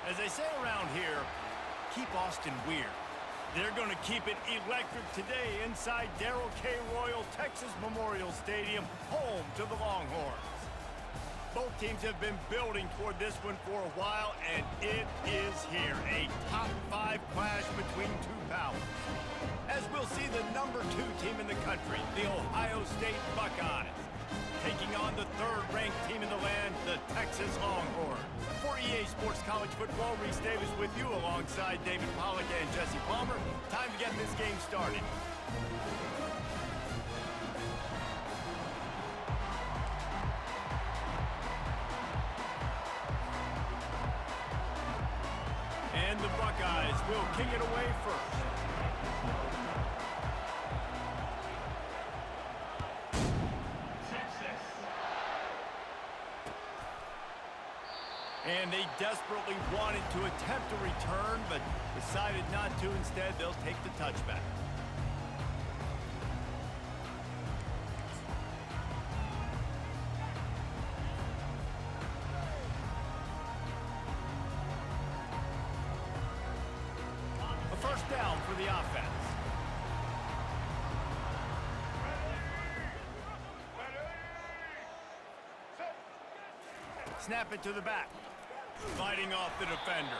As they say around here, keep Austin weird. They're going to keep it electric today inside Darrell K. Royal Texas Memorial Stadium, home to the Longhorns. Both teams have been building toward this one for a while, and it is here, a top 5 clash between two powers. As we'll see the number 2 team in the country, the Ohio State Buckeyes, taking on the 3rd-ranked team in the land, the Texas Longhorns. For EA Sports College Football, Reese Davis with you alongside David Pollack and Jesse Palmer. Time to get this game started. And the Buckeyes will kick it away first. And they desperately wanted to attempt a return, but decided not to. Instead, they'll take the touchback. A first down for the offense. Snap it to the back. Fighting off the defender.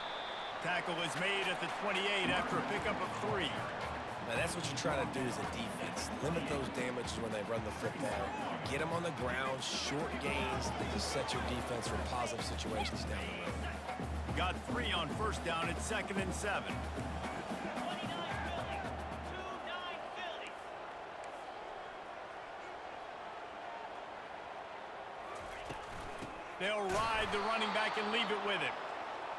Tackle is made at the 28 after a pickup of 3. Now that's what you try to do as a defense. Limit those damages when they run the football. Get them on the ground, short gains, to set your defense for positive situations down the road. Got 3 on first down at 2nd and 7. They'll ride the running back and leave it with him.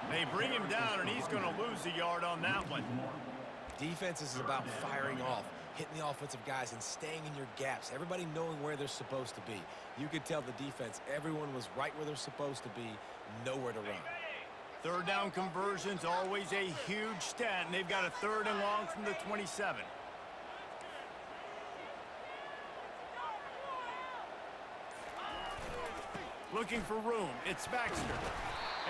They bring him down, and he's going to lose a yard on that one. Defense is about firing off, hitting the offensive guys, and staying in your gaps. Everybody knowing where they're supposed to be. You could tell the defense, everyone was right where they're supposed to be, nowhere to run. 3rd down conversion's always a huge stat, and they've got a 3rd and long from the 27. Looking for room. It's Baxter.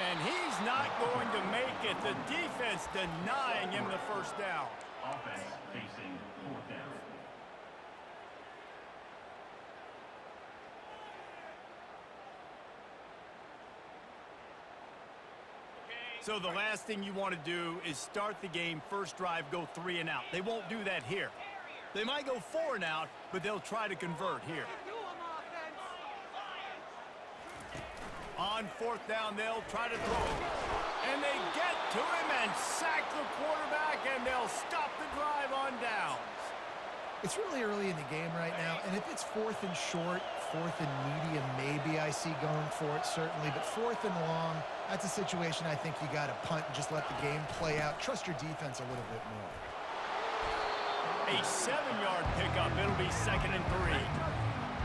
And he's not going to make it. The defense denying him the first down. Offense facing 4th down. So the last thing you want to do is start the game, first drive, go 3 and out. They won't do that here. They might go 4 and out, but they'll try to convert here. On 4th down, they'll try to throw it. And they get to him and sack the quarterback, and they'll stop the drive on downs. It's really early in the game right now, and if it's 4th and short, 4th and medium, maybe I see going for it, certainly. But 4th and long, that's a situation I think you got to punt and just let the game play out. Trust your defense a little bit more. A 7-yard pickup. It'll be 2nd and 3.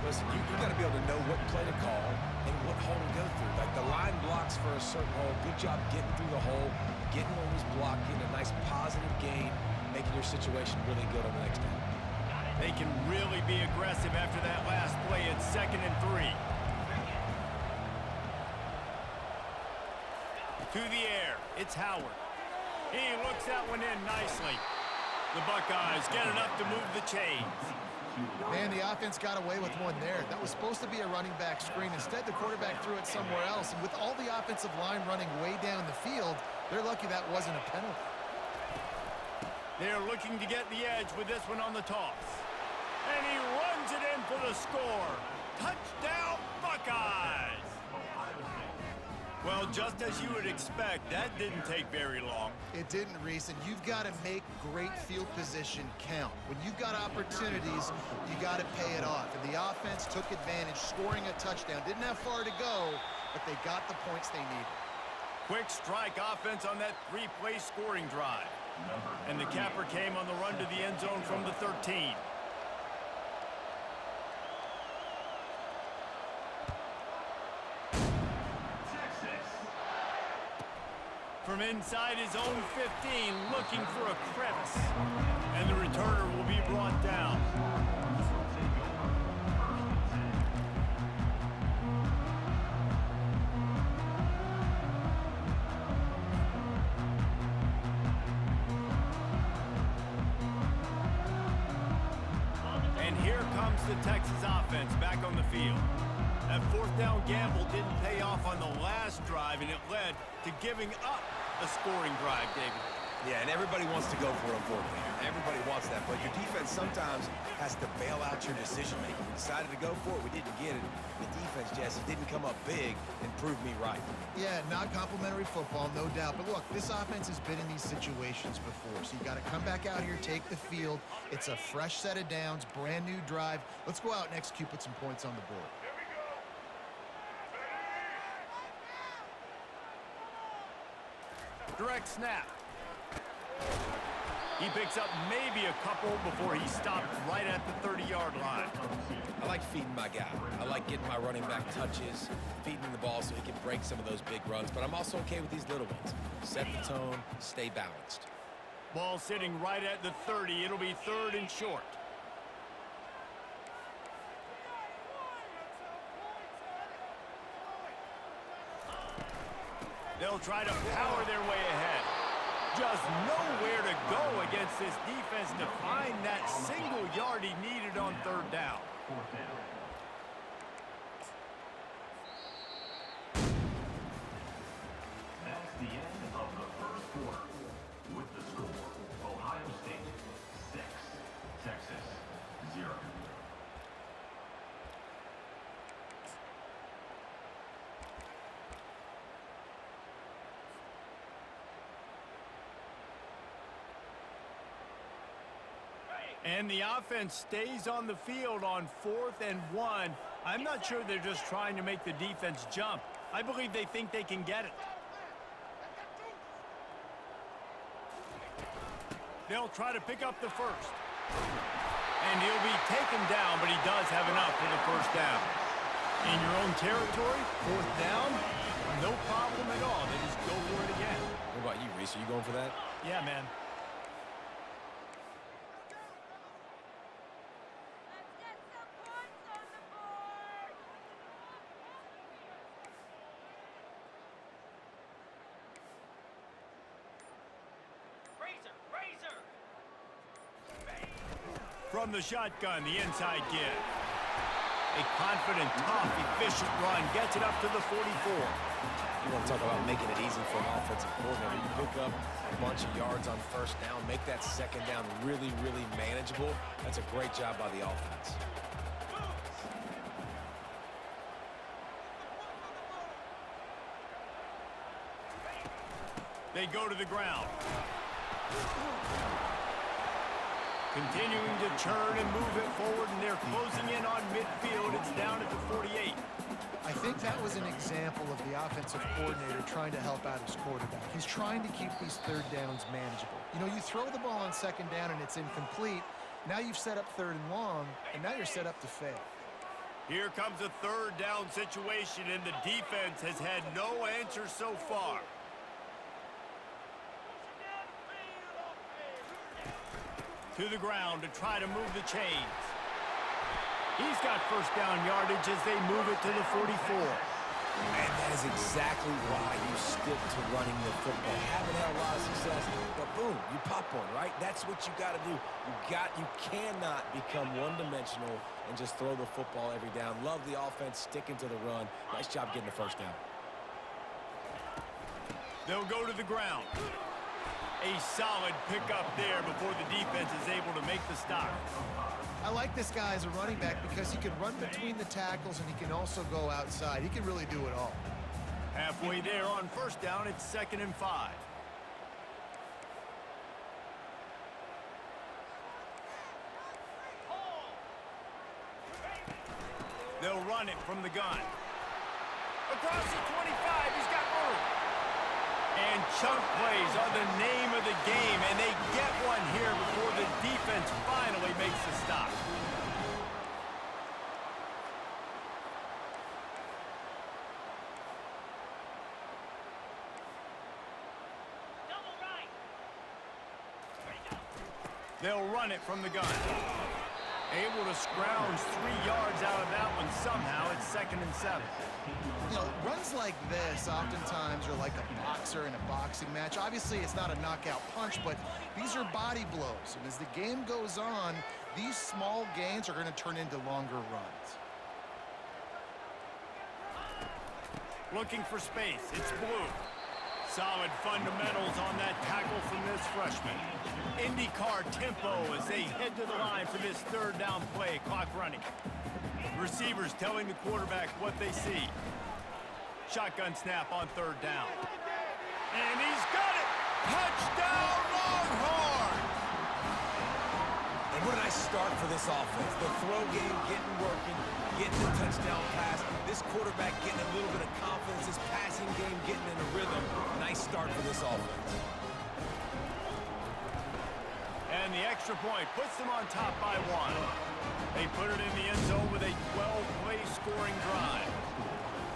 Listen, you got to be able to know what play to call and what hole to go through. Like the line blocks for a certain hole. Good job getting through the hole, getting what was blocked, getting a nice positive gain, making your situation really good on the next down. They can really be aggressive after that last play at 2nd and 3. To the air, it's Howard. He looks that one in nicely. The Buckeyes get enough to move the chains. Man, the offense got away with one there. That was supposed to be a running back screen. Instead, the quarterback threw it somewhere else. And with all the offensive line running way down the field, they're lucky that wasn't a penalty. They're looking to get the edge with this one on the toss. And he runs it in for the score. Touchdown, Buckeyes! Well, just as you would expect, that didn't take very long. It didn't, Reese, and you've got to make great field position count. When you've got opportunities, you got to pay it off. And the offense took advantage, scoring a touchdown. Didn't have far to go, but they got the points they needed. Quick strike offense on that 3-play scoring drive. And the capper came on the run to the end zone from the 13. From inside his own 15, looking for a crevice. And the returner will be brought down. comes the Texas offense back on the field. That fourth down gamble didn't pay off on the last drive, and it led to giving up a scoring drive, David. Yeah, and everybody wants to go for it on fourth down. Everybody wants that, but your defense sometimes has to bail out your decision-making. We decided to go for it. We didn't get it. The defense, Jesse, didn't come up big and prove me right. Yeah, not complimentary football, no doubt. But look, this offense has been in these situations before, so you got to come back out here, take the field. It's a fresh set of downs, brand new drive. Let's go out and execute, put some points on the board. Direct snap. He picks up maybe a couple before he stopped right at the 30-yard line. I like feeding my guy. I like getting my running back touches, feeding him the ball so he can break some of those big runs, but I'm also okay with these little ones. Set the tone, stay balanced. Ball sitting right at the 30. It'll be 3rd and short. They'll try to power their way ahead. Just nowhere to go against this defense to find that single yard he needed on 3rd down. 4th down. That's the end of the first quarter. With the score, Ohio State 6, Texas 0. And the offense stays on the field on 4th and 1. I'm not sure they're just trying to make the defense jump. I believe they think they can get it. They'll try to pick up the first. And he'll be taken down, but he does have enough for the first down. In your own territory, 4th down, no problem at all. They just go for it again. What about you, Reese? Are you going for that? Yeah, man. From the shotgun, the inside give. A confident, tough, efficient run gets it up to the 44. You want to talk about making it easy for an offensive coordinator. You pick up a bunch of yards on 1st down, make that 2nd down really, really manageable. That's a great job by the offense. They go to the ground. Continuing to churn and move it forward, and they're closing in on midfield. It's down at the 48. I think that was an example of the offensive coordinator trying to help out his quarterback. He's trying to keep these 3rd downs manageable. You know, you throw the ball on 2nd down and it's incomplete. Now you've set up 3rd and long, and now you're set up to fail. Here comes a 3rd down situation, and the defense has had no answer so far. To the ground to try to move the chains. He's got 1st down yardage as they move it to the 44. And that is exactly why you stick to running the football. Haven't had a lot of success, but boom, you pop one, right? That's what you got to do. You cannot become one-dimensional and just throw the football every down. Love the offense sticking to the run. Nice job getting the 1st down. They'll go to the ground. A solid pickup there before the defense is able to make the stop. I like this guy as a running back because he can run between the tackles and he can also go outside. He can really do it all. Halfway there on 1st down, it's 2nd and 5. They'll run it from the gun. Across the 25, he's got room. And chunk plays are the name of the game, and they get one here before the defense finally makes the stop. They'll run it from the gun. Able to scrounge 3 yards out of that one somehow. It's 2nd and 7. You know, runs like this oftentimes are like a boxer in a boxing match. Obviously, it's not a knockout punch, but these are body blows. And as the game goes on, these small gains are going to turn into longer runs. Looking for space. It's Blue. Solid fundamentals on that tackle from this freshman. IndyCar tempo as they head to the line for this third down play. Clock running. Receivers telling the quarterback what they see. Shotgun snap on third down. And he's got it! Touchdown Longhorns! And what a nice start for this offense. The throw game getting working, getting the touchdown pass. This quarterback getting a little bit of confidence. This passing game getting in a rhythm. Nice start for this offense. And the extra point puts them on top by 1. They put it in the end zone with a 12-play scoring drive.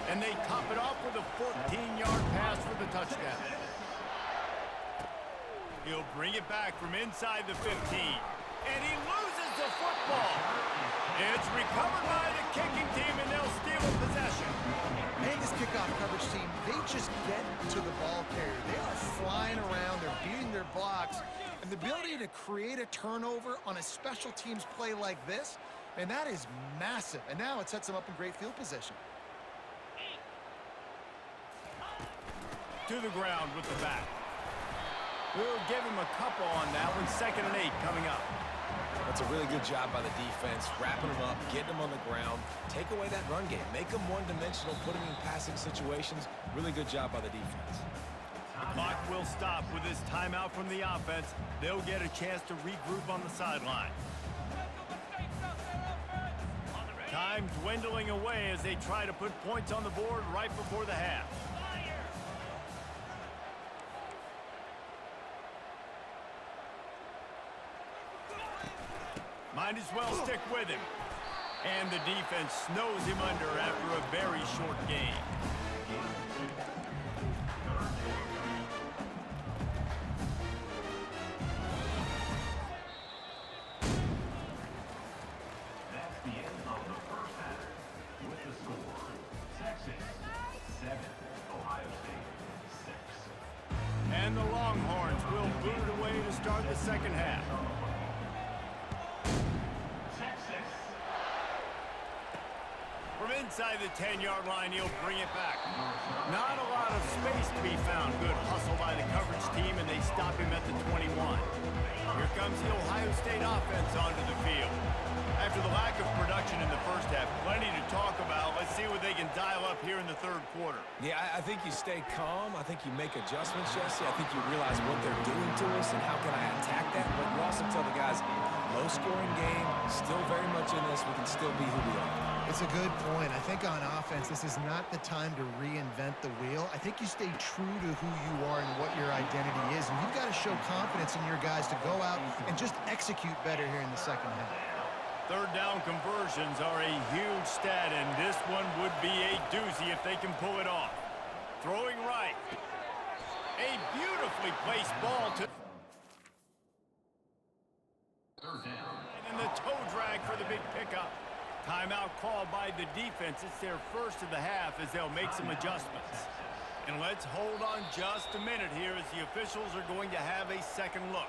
And they top it off with a 14-yard pass for the touchdown. He'll bring it back from inside the 15. And he loses the football. It's recovered by the kicking team, and they'll steal a possession. And this kickoff coverage team, they just get to the ball carrier. They are flying around. They're beating their blocks. And the ability to create a turnover on a special teams play like this, and that is massive. And now it sets them up in great field position. To the ground with the back. We'll give him a couple on that one. 2nd and 8 coming up. That's a really good job by the defense, wrapping them up, getting them on the ground, take away that run game, make them one-dimensional, put them in passing situations. Really good job by the defense. The clock will stop with this timeout from the offense. They'll get a chance to regroup on the sideline. Time dwindling away as they try to put points on the board right before the half. Might as well stick with him. And the defense snows him under after a very short game. That's the end of the first half. With the score, Texas 7, Ohio State 6. And the Longhorns will boot it away to start the second half. From inside the 10-yard line, he'll bring it back. Not a lot of space to be found. Good hustle by the coverage team, and they stop him at the 21. Here comes the Ohio State offense onto the field. After the lack of production in the first half, plenty to talk about. Let's see what they can dial up here in the third quarter. Yeah, I think you stay calm. I think you make adjustments, Jesse. I think you realize what they're doing to us and how can I attack that. But you also tell the guys, low-scoring game, still very much in this. We can still be who we are. It's a good point. I think on offense, this is not the time to reinvent the wheel. I think you stay true to who you are and what your identity is. And you've got to show confidence in your guys to go out and just execute better here in the second half. Third down conversions are a huge stat, and this one would be a doozy if they can pull it off. Throwing right. A beautifully placed ball to... Third down. And the toe drag for the big pickup. Timeout called by the defense. It's their first of the half as they'll make some adjustments. And let's hold on just a minute here as the officials are going to have a second look.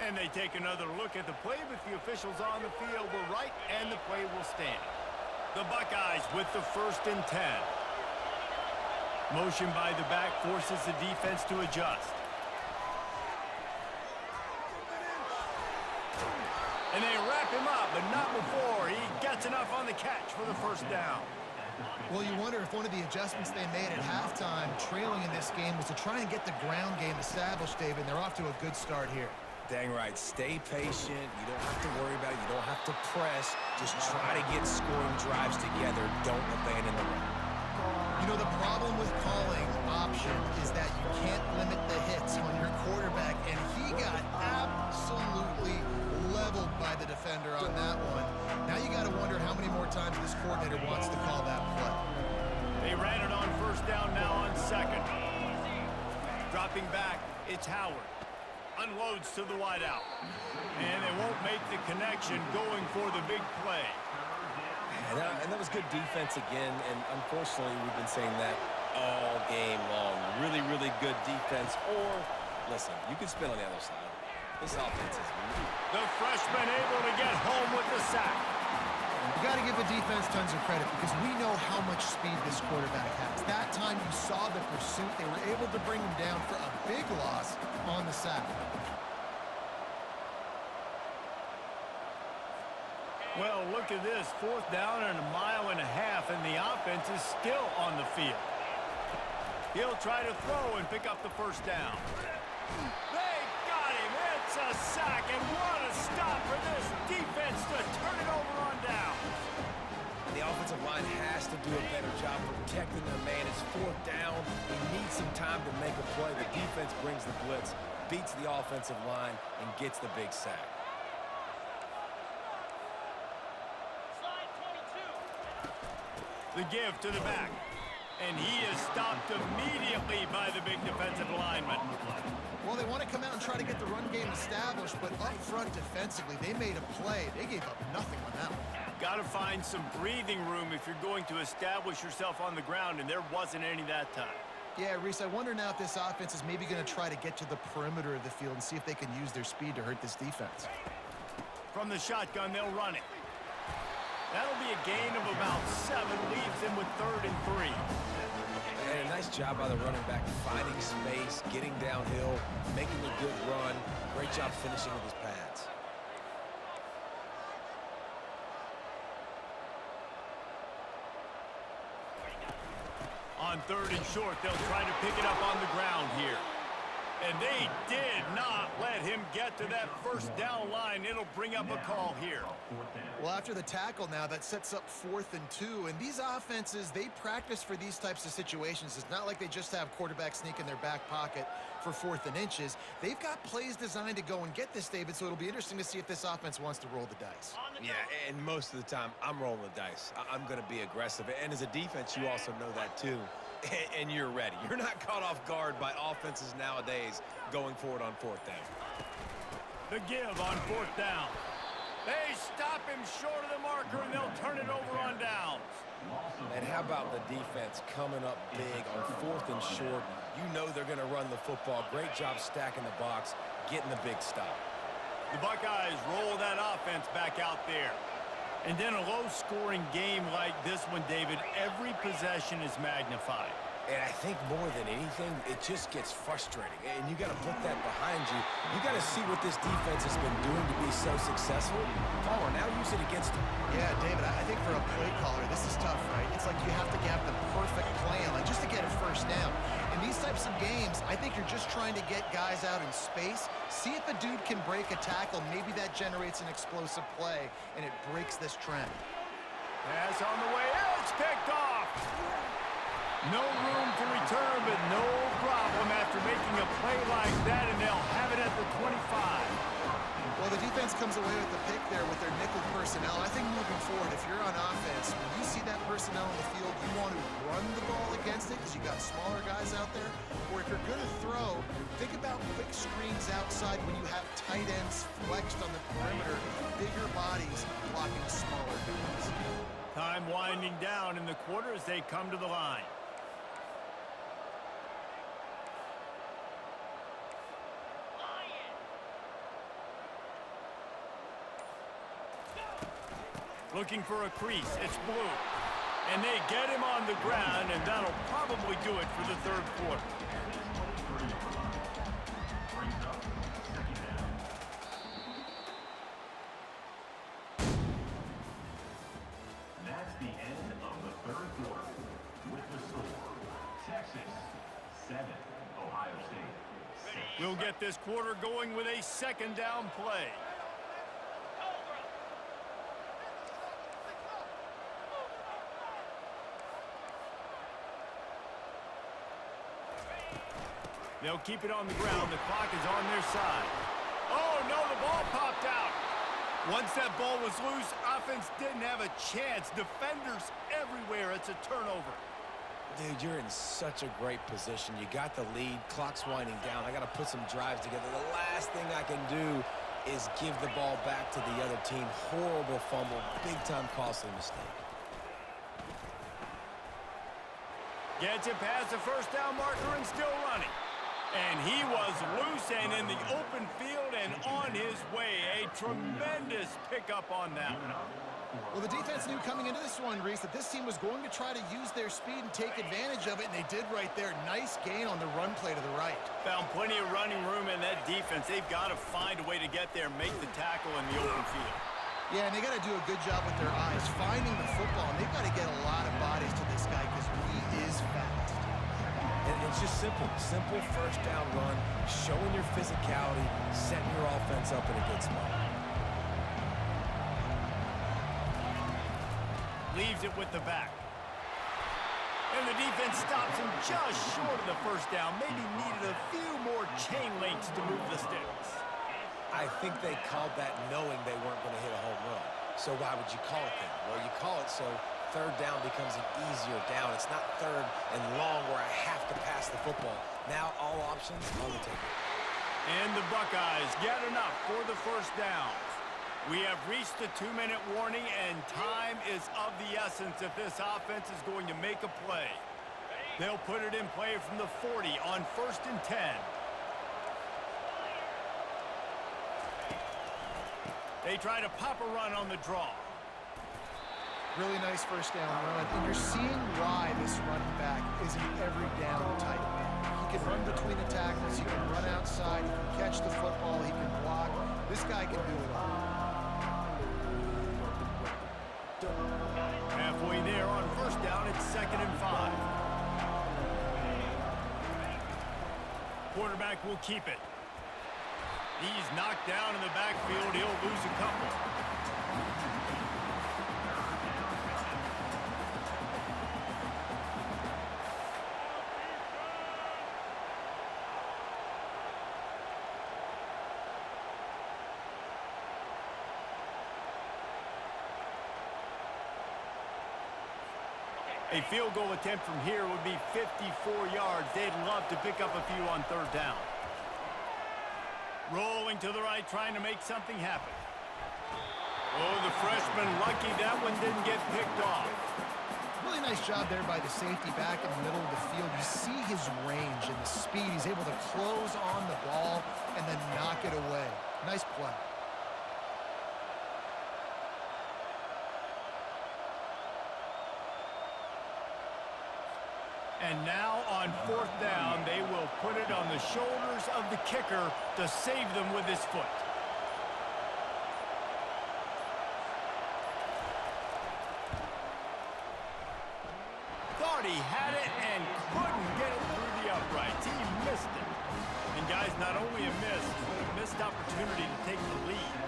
And they take another look at the play, but the officials on the field were right, and the play will stand. The Buckeyes with the 1st and 10. Motion by the back forces the defense to adjust. And they wrap him up, but not before he gets enough on the catch for the first down. Well, you wonder if one of the adjustments they made at halftime, trailing in this game, was to try and get the ground game established, David. They're off to a good start here. Dang right. Stay patient. You don't have to worry about it. You don't have to press. Just try to get scoring drives together. Don't abandon the run. You know, the problem with calling option is that you can't limit the hits on your quarterback, and he got absolutely leveled by the defender on that one. Now you got to wonder how many more times this coordinator wants to call that play. They ran it on first down, now on second. Dropping back, it's Howard. Unloads to the wideout. And they won't make the connection going for the big play. And that was good defense again, and unfortunately we've been saying that all game long. Really, really good defense. Or, listen, you can spin on the other side. This offense is The freshman able to get home with the sack. You got to give the defense tons of credit because we know how much speed this quarterback has. That time you saw the pursuit. They were able to bring him down for a big loss on the sack. Well, look at this. 4th down and 1.5 miles, and the offense is still on the field. He'll try to throw and pick up the first down. They got him. It's a sack, and what a stop for this defense to turn it over on down. The offensive line has to do a better job protecting their man. It's 4th down. He needs some time to make a play. The defense brings the blitz, beats the offensive line, and gets the big sack. The give to the back. And he is stopped immediately by the big defensive lineman. Well, they want to come out and try to get the run game established, but up front defensively, they made a play. They gave up nothing on that one. Got to find some breathing room if you're going to establish yourself on the ground, and there wasn't any that time. Yeah, Reese, I wonder now if this offense is maybe going to try to get to the perimeter of the field and see if they can use their speed to hurt this defense. From the shotgun, they'll run it. That'll be a gain of about 7, leaves them with 3rd and 3. And a nice job by the running back, finding space, getting downhill, making a good run. Great job finishing with his pads. On 3rd and short, they'll try to pick it up on the ground here. And they did not let him get to that first down line. It'll bring up a call here. Well, after the tackle now, that sets up 4th and 2. And these offenses, they practice for these types of situations. It's not like they just have quarterback sneak in their back pocket for 4th and inches. They've got plays designed to go and get this, David, so it'll be interesting to see if this offense wants to roll the dice. Yeah, and most of the time, I'm rolling the dice. I'm going to be aggressive. And as a defense, you also know that too. And you're ready. You're not caught off guard by offenses nowadays going forward on 4th down. The give on 4th down. They stop him short of the marker, and they'll turn it over on downs. And how about the defense coming up big on 4th and short? You know they're going to run the football. Great job stacking the box, getting the big stop. The Buckeyes roll that offense back out there. And then a low-scoring game like this one, David, every possession is magnified. And I think more than anything, it just gets frustrating. And you got to put that behind you. You got to see what this defense has been doing to be so successful. Palmer, now use it against him. Yeah, David, I think for a play caller, this is tough, right? It's like you have to have the perfect plan, like just to get a first down. In these types of games, I think you're just trying to get guys out in space, see if a dude can break a tackle. Maybe that generates an explosive play, and it breaks this trend. Pass on the way. It's picked off. No room to return, but no problem after making a play like that, and they'll have it at the 25. Well, the defense comes away with the pick there with their nickel personnel. I think moving forward, if you're on offense, when you see that personnel in the field, you want to run the ball against it because you got smaller guys out there. Or if you're going to throw, think about quick screens outside when you have tight ends flexed on the perimeter, bigger bodies blocking smaller guys. Time winding down in the quarter as they come to the line. Looking for a crease. It's blue. And they get him on the ground, and that'll probably do it for the 3rd quarter. That's the end of the 3rd quarter. With the score, Texas 7, Ohio State 6. We'll get this quarter going with a 2nd down play. They'll keep it on the ground. The clock is on their side. Oh, no, the ball popped out. Once that ball was loose, offense didn't have a chance. Defenders everywhere. It's a turnover. Dude, you're in such a great position. You got the lead. Clock's winding down. I got to put some drives together. The last thing I can do is give the ball back to the other team. Horrible fumble. Big-time costly mistake. Gets it past the first down marker and still running. And he was loose and in the open field and on his way. A tremendous pickup on that one. Well, the defense knew coming into this one, Reese, that this team was going to try to use their speed and take advantage of it, and they did right there. Nice gain on the run play to the right. Found plenty of running room in that defense. They've got to find a way to get there and make the tackle in the open field. Yeah, and they got to do a good job with their eyes, finding the football, and they've got to get a lot of bodies to this guy because he is fast. And it's just simple first down run, showing your physicality, setting your offense up in a good spot. Leaves it with the back. And the defense stops him just short of the first down. Maybe needed a few more chain links to move the sticks. I think they called that knowing they weren't going to hit a home run. So why would you call it that? Well, you call it so third down becomes an easier down. It's not third and long where I have to pass the football. Now all options on the table. And the Buckeyes get enough for the first down. We have reached the 2-minute warning, and time is of the essence if this offense is going to make a play. They'll put it in play from the 40 on 1st and 10. They try to pop a run on the draw. Really nice first down run, and you're seeing why this running back is an every down type man. He can run between the tackles, he can run outside, he can catch the football, he can block. This guy can do it all. Halfway there on first down, it's 2nd and 5. Quarterback will keep it. He's knocked down in the backfield. He'll lose a couple. A field goal attempt from here would be 54 yards. They'd love to pick up a few on 3rd down. Rolling to the right, trying to make something happen. Oh, the freshman lucky that one didn't get picked off. Really nice job there by the safety back in the middle of the field. You see his range and the speed. He's able to close on the ball and then knock it away. Nice play. And now on 4th down, they will put it on the shoulders of the kicker to save them with his foot. Thought he had it and couldn't get it through the uprights. He missed it. And guys, not only a miss, but a missed opportunity to take the lead.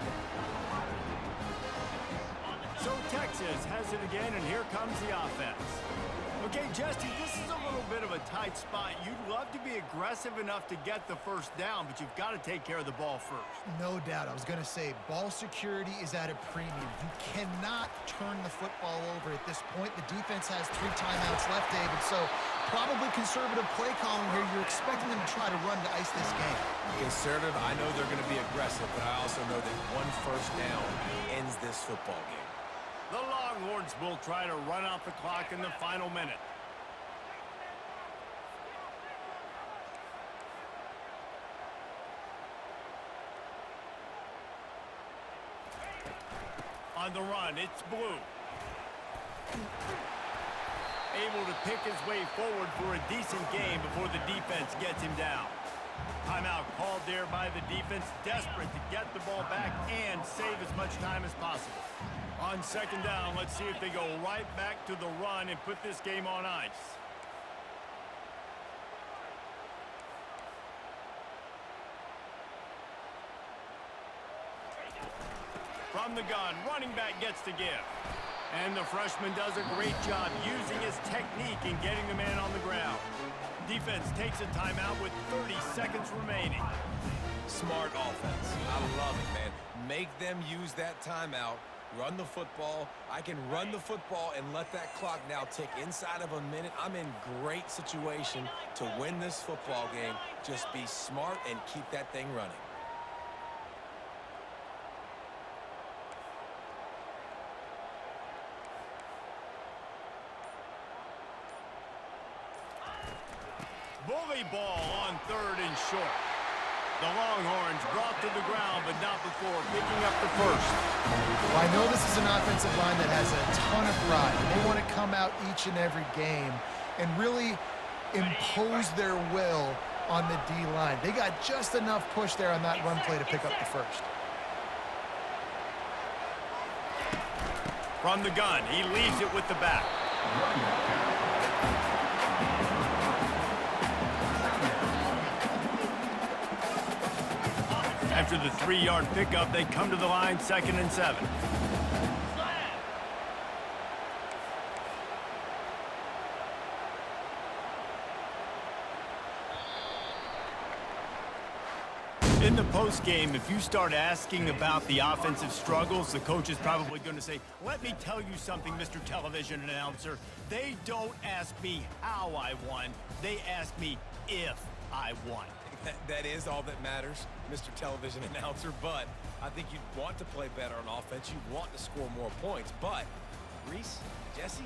So Texas has it again, and here comes the offense. Okay, Justin, this is a little bit of a tight spot. You'd love to be aggressive enough to get the first down, but you've got to take care of the ball first. No doubt. I was going to say, ball security is at a premium. You cannot turn the football over at this point. The defense has 3 timeouts left, David, so probably conservative play calling here. You're expecting them to try to run to ice this game. Conservative, I know they're going to be aggressive, but I also know that one first down ends this football game. The Longhorns will try to run out the clock in the final minute. On the run, it's Blue. Able to pick his way forward for a decent game before the defense gets him down. Timeout called there by the defense, desperate to get the ball back and save as much time as possible. On 2nd down, let's see if they go right back to the run and put this game on ice. From the gun, running back gets to give. And the freshman does a great job using his technique and getting the man on the ground. Defense takes a timeout with 30 seconds remaining. Smart offense. I love it, man. Make them use that timeout. Run the football. I can run the football and let that clock now tick inside of a minute. I'm in great situation to win this football game. Just be smart and keep that thing running. Bully ball on 3rd and short. The Longhorns brought to the ground, but not before picking up the first. Well, I know this is an offensive line that has a ton of pride. They want to come out each and every game and really impose their will on the D-line. They got just enough push there on that run play to pick up the first. From the gun, he leaves it with the back. After the 3-yard pickup, they come to the line 2nd and 7. In the postgame, if you start asking about the offensive struggles, the coach is probably going to say, let me tell you something, Mr. Television Announcer. They don't ask me how I won. They ask me if I won. That is all that matters, Mr. Television Announcer, but I think you'd want to play better on offense. You want to score more points, but Reese, Jesse,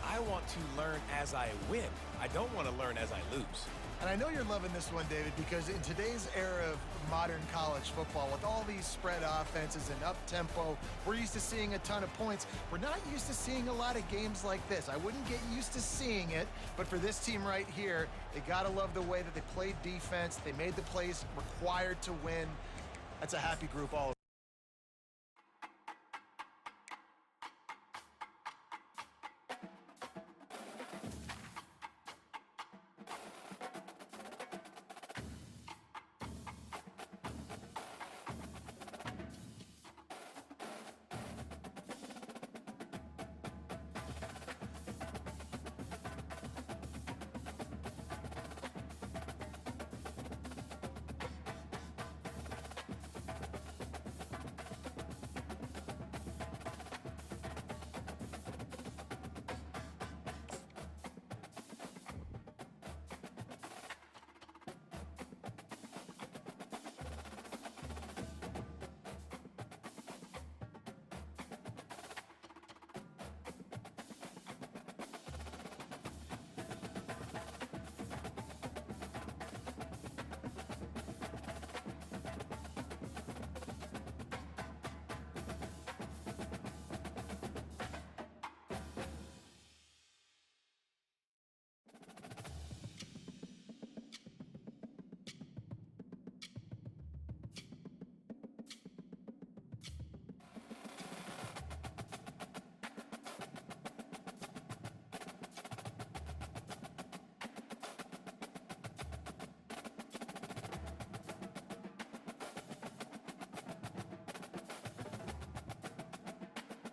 I want to learn as I win. I don't want to learn as I lose. And I know you're loving this one, David, because in today's era of modern college football, with all these spread offenses and up-tempo, we're used to seeing a ton of points. We're not used to seeing a lot of games like this. I wouldn't get used to seeing it, but for this team right here, they got to love the way that they played defense. They made the plays required to win. That's a happy group all